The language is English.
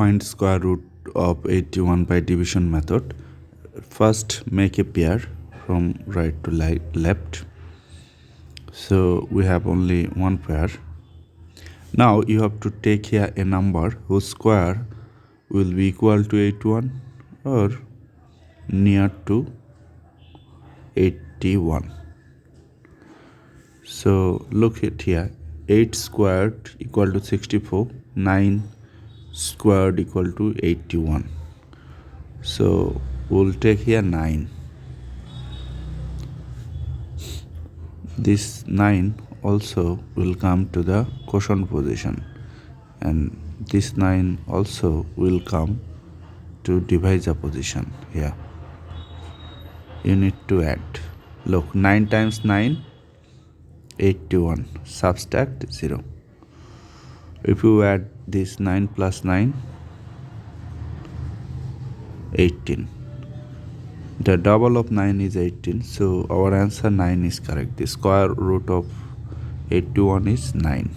find square root of 81 by division method. First, make a pair from right to left. So we have only one pair. Now you have to take here a number whose square will be equal to 81 or near to 81. So look at here, 8 squared equal to 64, 9 squared equal to 81. So we'll take here 9. This 9 also will come to the quotient position, and this 9 also will come to divisor position here. You need to add. Look, 9 times 9, 81. Subtract 0. If you add this 9 plus 9, 18. The double of 9 is 18, so our answer 9 is correct. The square root of 81 is 9.